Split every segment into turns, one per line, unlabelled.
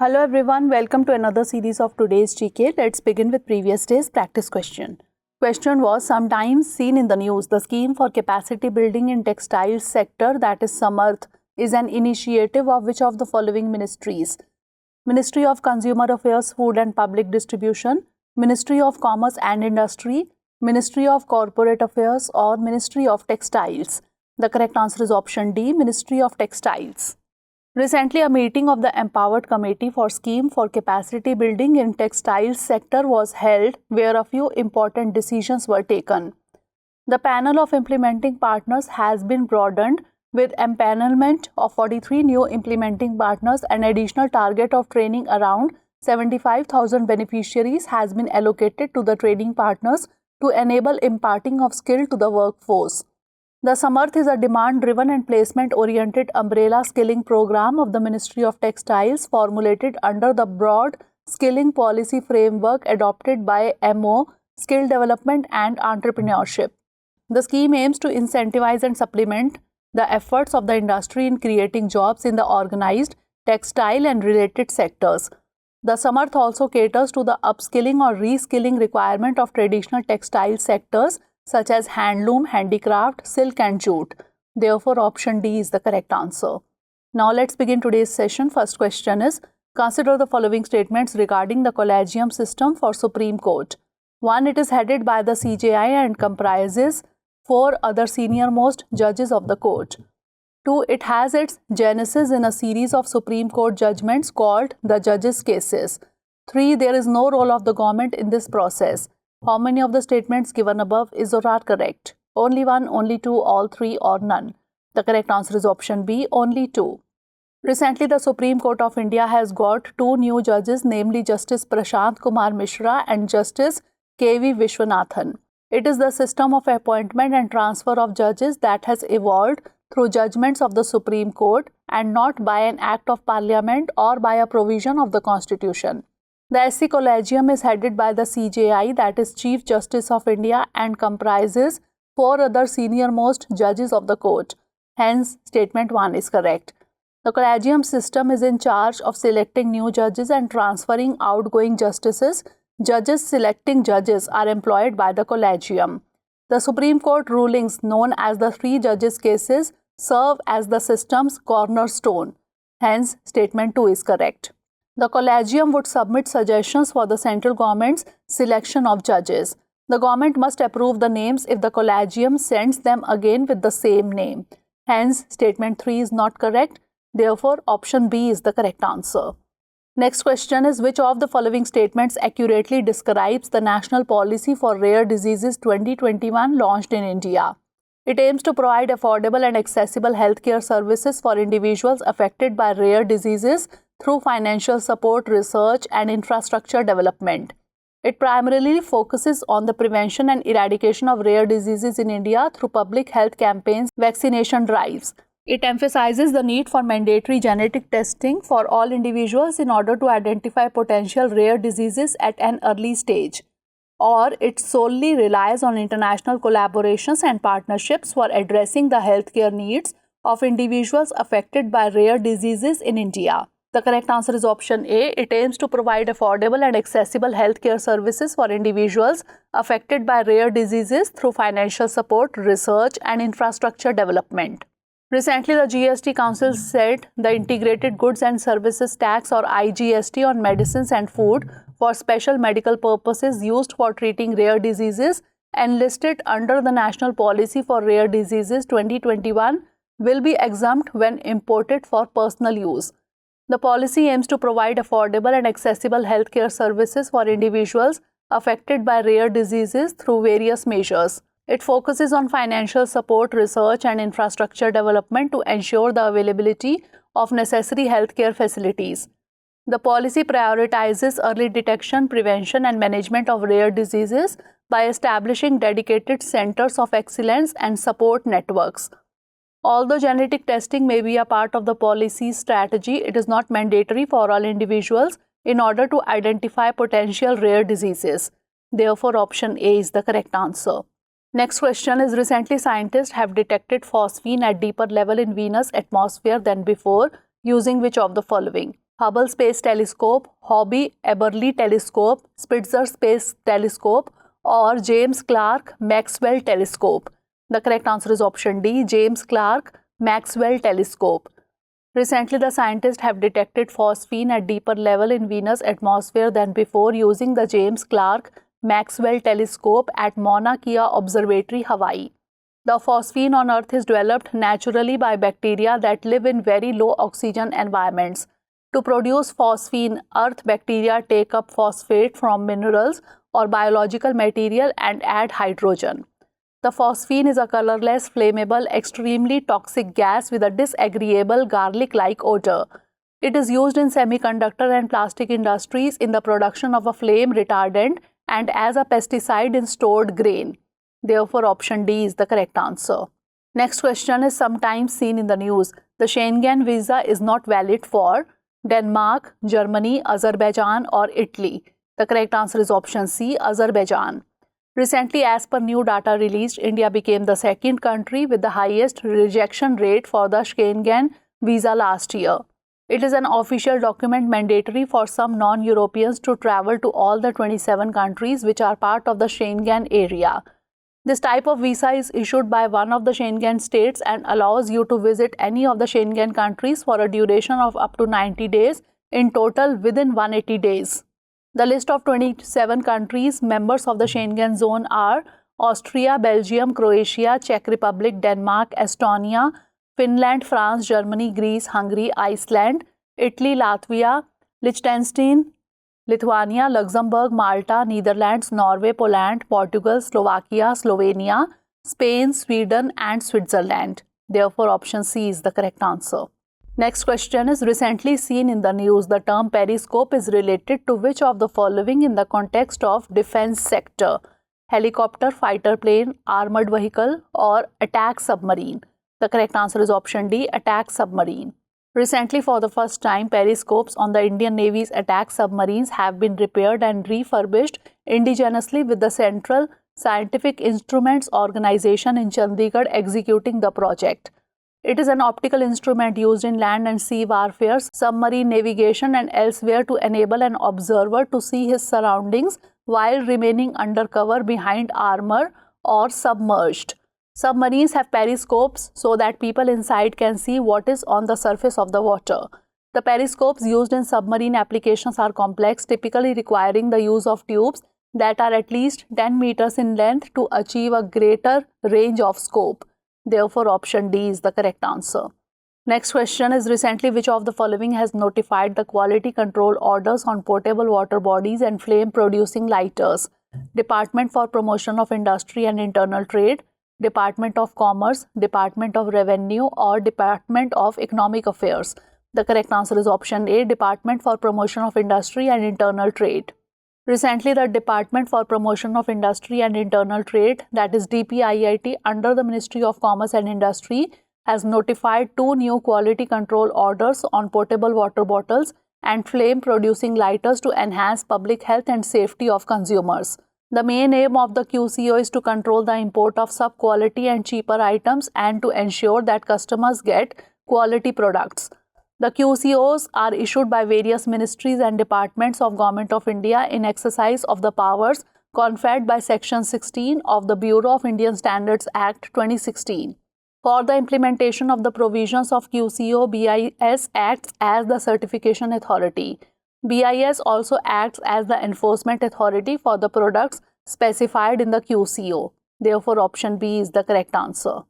Hello everyone, welcome to another series of today's GK. Let's begin with previous day's practice question. Question was, sometimes seen in the news, the scheme for capacity building in textiles sector, that is Samarth, is an initiative of which of the following ministries? Ministry of Consumer Affairs, Food and Public Distribution, Ministry of Commerce and Industry, Ministry of Corporate Affairs, or Ministry of Textiles? The correct answer is option D, Ministry of Textiles. Recently, a meeting of the Empowered Committee for Scheme for Capacity Building in Textiles sector was held, where a few important decisions were taken. The panel of implementing partners has been broadened with empanelment of 43 new implementing partners. An additional target of training around 75,000 beneficiaries has been allocated to the training partners to enable imparting of skill to the workforce. The Samarth is a demand-driven and placement-oriented umbrella skilling program of the Ministry of Textiles formulated under the broad skilling policy framework adopted by MO, Skill Development and Entrepreneurship. The scheme aims to incentivize and supplement the efforts of the industry in creating jobs in the organized, textile and related sectors. The Samarth also caters to the upskilling or reskilling requirement of traditional textile sectors such as handloom, handicraft, silk and jute. Therefore, option D is the correct answer. Now, let's begin today's session. First question is, consider the following statements regarding the Collegium system for Supreme Court. 1. It is headed by the CJI and comprises 4 other senior-most judges of the court. 2. It has its genesis in a series of Supreme Court judgments called the judges' cases. 3. There is no role of the government in this process. How many of the statements given above is or are correct? Only 1, only 2, all 3 or none? The correct answer is option B, only 2. Recently, the Supreme Court of India has got 2 new judges, namely Justice Prashant Kumar Mishra and Justice K.V. Vishwanathan. It is the system of appointment and transfer of judges that has evolved through judgments of the Supreme Court and not by an act of Parliament or by a provision of the Constitution. The SC Collegium is headed by the CJI, that is Chief Justice of India, and comprises 4 other senior-most judges of the court. Hence, statement 1 is correct. The Collegium system is in charge of selecting new judges and transferring outgoing justices. Judges selecting judges are employed by the Collegium. The Supreme Court rulings, known as the 3 judges' cases, serve as the system's cornerstone. Hence, statement 2 is correct. The Collegium would submit suggestions for the central government's selection of judges. The government must approve the names if the Collegium sends them again with the same name. Hence, statement 3 is not correct. Therefore, option B is the correct answer. Next question is, which of the following statements accurately describes the National Policy for Rare Diseases 2021 launched in India? It aims to provide affordable and accessible healthcare services for individuals affected by rare diseases through financial support, research, and infrastructure development. It primarily focuses on the prevention and eradication of rare diseases in India through public health campaigns, vaccination drives. It emphasizes the need for mandatory genetic testing for all individuals in order to identify potential rare diseases at an early stage. Or it solely relies on international collaborations and partnerships for addressing the healthcare needs of individuals affected by rare diseases in India. The correct answer is option A. It aims to provide affordable and accessible healthcare services for individuals affected by rare diseases through financial support, research, and infrastructure development. Recently, the GST Council set the Integrated Goods and Services Tax or IGST on medicines and food for special medical purposes used for treating rare diseases and listed under the National Policy for Rare Diseases 2021 will be exempt when imported for personal use. The policy aims to provide affordable and accessible healthcare services for individuals affected by rare diseases through various measures. It focuses on financial support, research, and infrastructure development to ensure the availability of necessary healthcare facilities. The policy prioritizes early detection, prevention, and management of rare diseases by establishing dedicated centers of excellence and support networks. Although genetic testing may be a part of the policy's strategy, it is not mandatory for all individuals in order to identify potential rare diseases. Therefore, option A is the correct answer. Next question is, recently scientists have detected phosphine at deeper level in Venus atmosphere than before using which of the following? Hubble Space Telescope, Hobby Eberly Telescope, Spitzer Space Telescope, or James Clerk Maxwell Telescope? The correct answer is option D, James Clerk Maxwell Telescope. Recently, the scientists have detected phosphine at deeper level in Venus' atmosphere than before using the James Clerk Maxwell Telescope at Mauna Kea Observatory, Hawaii. The phosphine on Earth is developed naturally by bacteria that live in very low oxygen environments. To produce phosphine, Earth bacteria take up phosphate from minerals or biological material and add hydrogen. The phosphine is a colorless, flammable, extremely toxic gas with a disagreeable garlic-like odor. It is used in semiconductor and plastic industries in the production of a flame retardant and as a pesticide in stored grain. Therefore, option D is the correct answer. Next question is sometimes seen in the news. The Schengen visa is not valid for Denmark, Germany, Azerbaijan, or Italy. The correct answer is option C, Azerbaijan. Recently, as per new data released, India became the second country with the highest rejection rate for the Schengen visa last year. It is an official document mandatory for some non-Europeans to travel to all the 27 countries which are part of the Schengen area. This type of visa is issued by one of the Schengen states and allows you to visit any of the Schengen countries for a duration of up to 90 days in total within 180 days. The list of 27 countries members of the Schengen zone are Austria, Belgium, Croatia, Czech Republic, Denmark, Estonia, Finland, France, Germany, Greece, Hungary, Iceland, Italy, Latvia, Liechtenstein, Lithuania, Luxembourg, Malta, Netherlands, Norway, Poland, Portugal, Slovakia, Slovenia, Spain, Sweden, and Switzerland. Therefore, option C is the correct answer. Next question is recently seen in the news. The term periscope is related to which of the following in the context of defense sector? Helicopter, fighter plane, armored vehicle, or attack submarine? The correct answer is option D, attack submarine. Recently, for the first time, periscopes on the Indian Navy's attack submarines have been repaired and refurbished indigenously with the Central Scientific Instruments Organization in Chandigarh executing the project. It is an optical instrument used in land and sea warfare, submarine navigation, and elsewhere to enable an observer to see his surroundings while remaining undercover behind armor or submerged. Submarines have periscopes so that people inside can see what is on the surface of the water. The periscopes used in submarine applications are complex, typically requiring the use of tubes that are at least 10 meters in length to achieve a greater range of scope. Therefore, option D is the correct answer. Next question is recently which of the following has notified the quality control orders on potable water bodies and flame producing lighters? Department for Promotion of Industry and Internal Trade, Department of Commerce, Department of Revenue, or Department of Economic Affairs? The correct answer is option A, Department for Promotion of Industry and Internal Trade. Recently, the Department for Promotion of Industry and Internal Trade, that is DPIIT, under the Ministry of Commerce and Industry, has notified 2 new quality control orders on potable water bottles and flame-producing lighters to enhance public health and safety of consumers. The main aim of the QCO is to control the import of sub-quality and cheaper items and to ensure that customers get quality products. The QCOs are issued by various ministries and departments of Government of India in exercise of the powers conferred by Section 16 of the Bureau of Indian Standards Act 2016. For the implementation of the provisions of QCO, BIS acts as the certification authority. BIS also acts as the enforcement authority for the products specified in the QCO. Therefore, option B is the correct answer.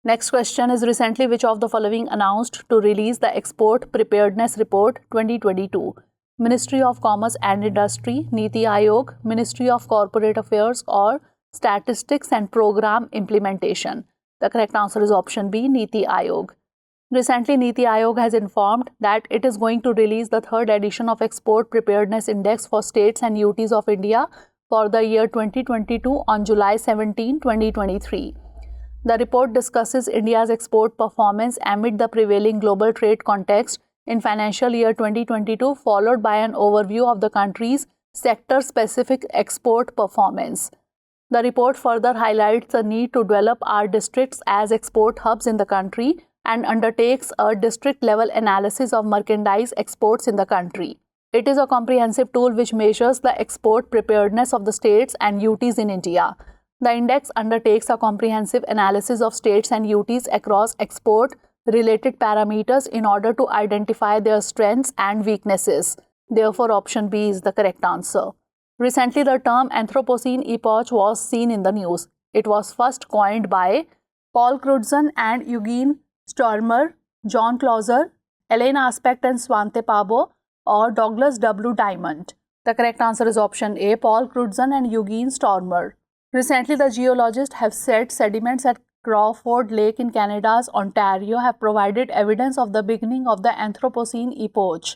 Next question is recently which of the following announced to release the Export Preparedness Report 2022? Ministry of Commerce and Industry, Niti Aayog, Ministry of Corporate Affairs, or Statistics and Program Implementation? The correct answer is option B, Niti Aayog. Recently, Niti Aayog has informed that it is going to release the 3rd edition of Export Preparedness Index for states and UTs of India for the year 2022 on July 17, 2023. The report discusses India's export performance amid the prevailing global trade context in financial year 2022, followed by an overview of the country's sector-specific export performance. The report further highlights the need to develop our districts as export hubs in the country and undertakes a district-level analysis of merchandise exports in the country. It is a comprehensive tool which measures the export preparedness of the states and UTs in India. The index undertakes a comprehensive analysis of states and UTs across export-related parameters in order to identify their strengths and weaknesses. Therefore, option B is the correct answer. Recently, the term Anthropocene Epoch was seen in the news. It was first coined by Paul Crutzen and Eugene Stormer, John Clauser, Elaine Aspect and Svante Pabo, or Douglas W. Diamond. The correct answer is option A, Paul Crutzen and Eugene Stormer. Recently, the geologists have said sediments at Crawford Lake in Canada's Ontario have provided evidence of the beginning of the Anthropocene epoch.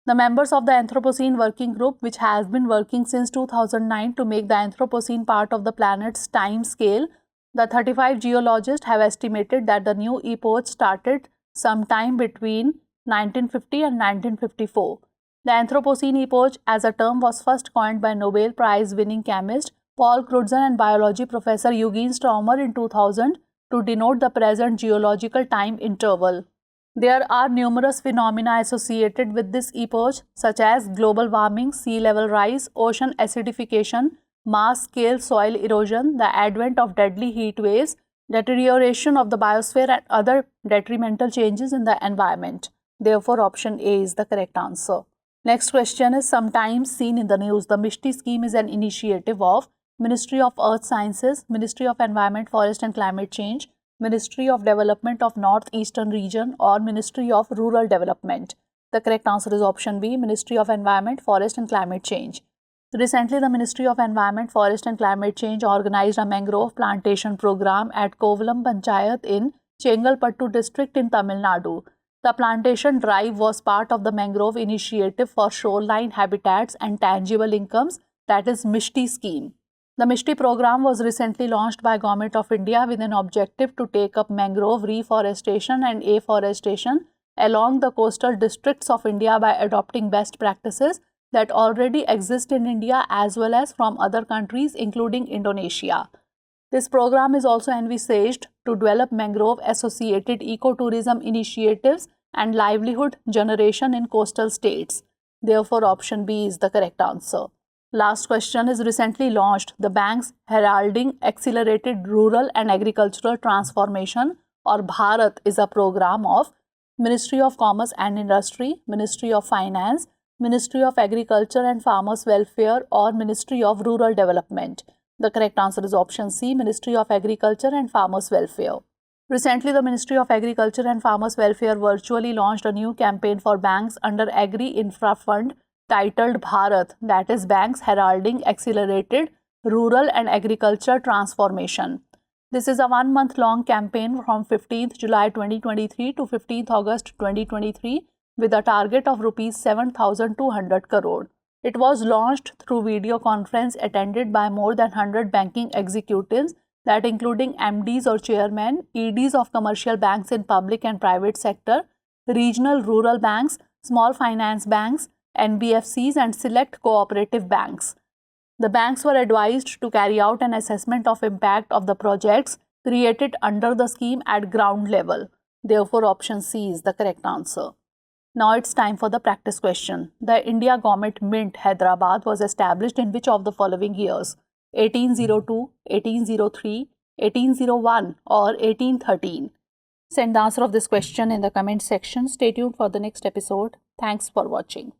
The members of the Anthropocene Working Group, which has been working since 2009 to make the Anthropocene part of the planet's time scale, the 35 geologists have estimated that the new epoch started sometime between 1950 and 1954. The Anthropocene epoch as a term was first coined by Nobel Prize-winning chemist Paul Crutzen and biology professor Eugene Stormer in 2000 to denote the present geological time interval. There are numerous phenomena associated with this epoch, such as global warming, sea level rise, ocean acidification, mass-scale soil erosion, the advent of deadly heat waves, deterioration of the biosphere, and other detrimental changes in the environment. Therefore, option A is the correct answer. Next question is sometimes seen in the news. The Mishti scheme is an initiative of Ministry of Earth Sciences, Ministry of Environment, Forest and Climate Change, Ministry of Development of Northeastern Region, or Ministry of Rural Development. The correct answer is option B, Ministry of Environment, Forest and Climate Change. Recently, the Ministry of Environment, Forest and Climate Change organized a mangrove plantation program at Kovalam Panchayat in Chengalpattu district in Tamil Nadu. The plantation drive was part of the Mangrove Initiative for Shoreline Habitats and Tangible Incomes, that is Mishti scheme. The Mishti program was recently launched by Government of India with an objective to take up mangrove reforestation and afforestation along the coastal districts of India by adopting best practices that already exist in India as well as from other countries including Indonesia. This program is also envisaged to develop mangrove-associated ecotourism initiatives and livelihood generation in coastal states. Therefore, option B is the correct answer. Last question is recently launched. The bank's Heralding Accelerated Rural and Agricultural Transformation, or Bharat, is a program of Ministry of Commerce and Industry, Ministry of Finance, Ministry of Agriculture and Farmers Welfare, or Ministry of Rural Development. The correct answer is option C, Ministry of Agriculture and Farmers Welfare. Recently, the Ministry of Agriculture and Farmers Welfare virtually launched a new campaign for banks under Agri Infra Fund titled Bharat, that is Banks Heralding Accelerated Rural and Agriculture Transformation. This is a 1-month-long campaign from 15th July 2023 to 15th August 2023 with a target of Rs 7,200 crore. It was launched through video conference attended by more than 100 banking executives, that including MDs or chairmen, EDs of commercial banks in public and private sector, regional rural banks, small finance banks, NBFCs and select cooperative banks. The banks were advised to carry out an assessment of impact of the projects created under the scheme at ground level. Therefore, option C is the correct answer. Now it's time for the practice question. The India Government Mint, Hyderabad, was established in which of the following years? 1802, 1803, 1801 or 1813? Send the answer of this question in the comment section. Stay tuned for the next episode. Thanks for watching.